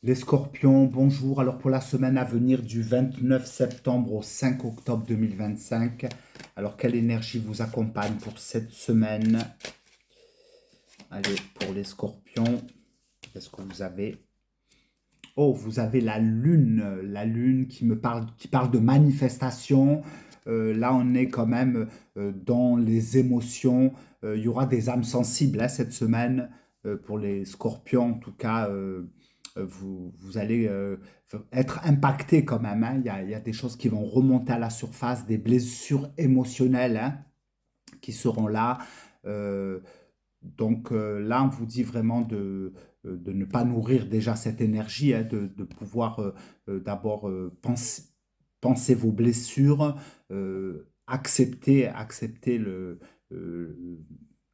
Les scorpions, bonjour. Alors pour la semaine à venir du 29 septembre au 5 octobre 2025, alors quelle énergie vous accompagne pour cette semaine? Allez, pour les scorpions, qu'est-ce que vous avez? Oh, vous avez la lune qui parle de manifestation. Là, on est quand même dans les émotions. Il y aura des âmes sensibles hein, cette semaine pour les scorpions. En tout cas, vous allez être impacté quand même. Hein. Il y a des choses qui vont remonter à la surface, des blessures émotionnelles hein, qui seront là. Euh, donc là, on vous dit vraiment de ne pas nourrir déjà cette énergie, hein, de pouvoir d'abord penser vos blessures, accepter euh,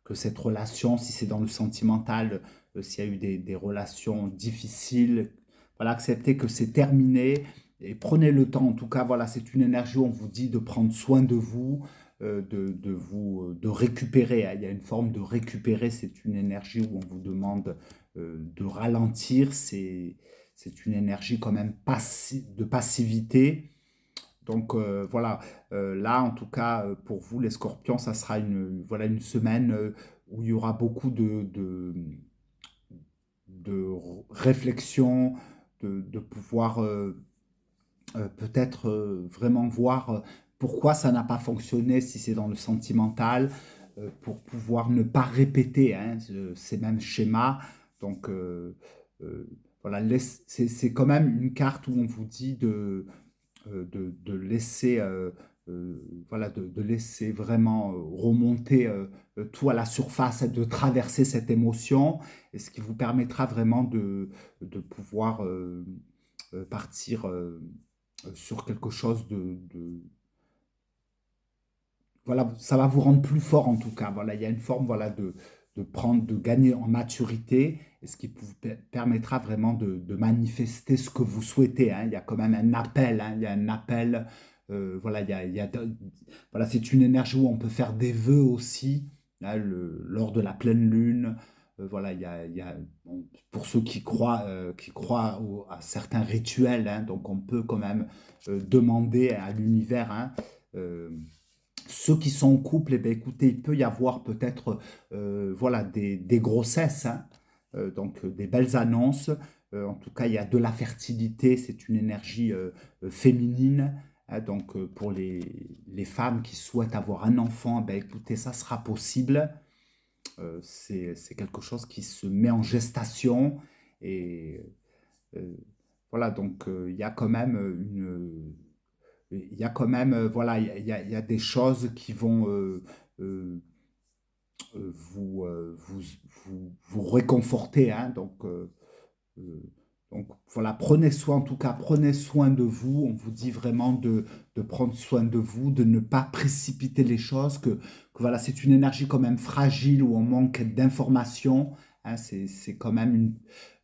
que cette relation, si c'est dans le sentimental, s'il y a eu des relations difficiles, voilà, accepter que c'est terminé et prenez le temps. En tout cas, voilà, c'est une énergie où on vous dit de prendre soin de vous, de récupérer. Hein. Il y a une forme de récupérer, c'est une énergie où on vous demande de ralentir, c'est une énergie quand même de passivité. Donc voilà, là en tout cas pour vous les scorpions, ça sera voilà, une semaine où il y aura beaucoup de réflexion, de pouvoir peut-être vraiment voir pourquoi ça n'a pas fonctionné si c'est dans le sentimental, pour pouvoir ne pas répéter hein, ces mêmes schémas. Donc voilà, c'est quand même une carte où on vous dit de laisser, voilà, de laisser vraiment remonter tout à la surface, de traverser cette émotion, et ce qui vous permettra vraiment de pouvoir partir sur quelque chose voilà, ça va vous rendre plus fort en tout cas. Voilà, il y a une forme voilà, de gagner en maturité, et ce qui vous permettra vraiment de manifester ce que vous souhaitez. Hein. Il y a quand même un appel, hein. Il y a un appel. Voilà, voilà, c'est une énergie où on peut faire des vœux aussi, hein, lors de la pleine lune. Voilà, bon, pour ceux qui croient à certains rituels, hein, donc on peut quand même demander à l'univers. Hein, euh, ceux qui sont en couple, eh bien, écoutez, il peut y avoir peut-être voilà, des grossesses, hein, des belles annonces. En tout cas, il y a de la fertilité, c'est une énergie féminine. Hein, pour les femmes qui souhaitent avoir un enfant, eh bien, écoutez, ça sera possible. C'est quelque chose qui se met en gestation. Et voilà, il y a quand même il y a quand même, voilà, il y a des choses qui vont euh, vous réconforter. Hein, euh, donc voilà, prenez soin, en tout cas, prenez soin de vous. On vous dit vraiment de prendre soin de vous, de ne pas précipiter les choses, que voilà, c'est une énergie quand même fragile où on manque d'informations. Hein, c'est quand même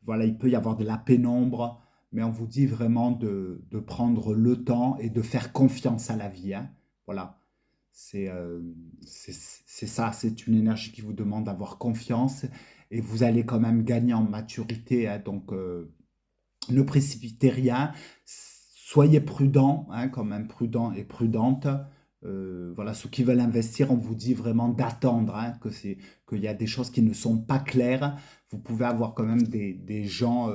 voilà, il peut y avoir de la pénombre, mais on vous dit vraiment de prendre le temps et de faire confiance à la vie. Hein. Voilà. C'est c'est ça, c'est une énergie qui vous demande d'avoir confiance et vous allez quand même gagner en maturité. Hein, ne précipitez rien, soyez prudent, hein, quand même prudent et prudente. Voilà, ceux qui veulent investir, on vous dit vraiment d'attendre, hein, qu'il y a des choses qui ne sont pas claires. Vous pouvez avoir quand même des gens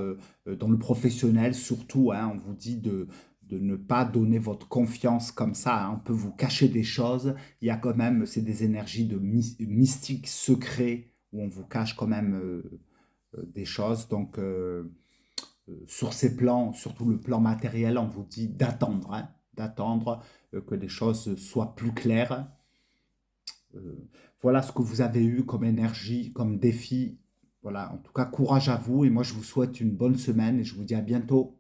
dans le professionnel, surtout, hein, on vous dit de ne pas donner votre confiance comme ça. Hein. On peut vous cacher des choses. Il y a quand même, c'est des énergies de mystique secret où on vous cache quand même des choses. Sur ces plans, surtout le plan matériel, on vous dit d'attendre, hein, d'attendre que les choses soient plus claires. Voilà ce que vous avez eu comme énergie, comme défi. Voilà, en tout cas, courage à vous et moi je vous souhaite une bonne semaine et je vous dis à bientôt.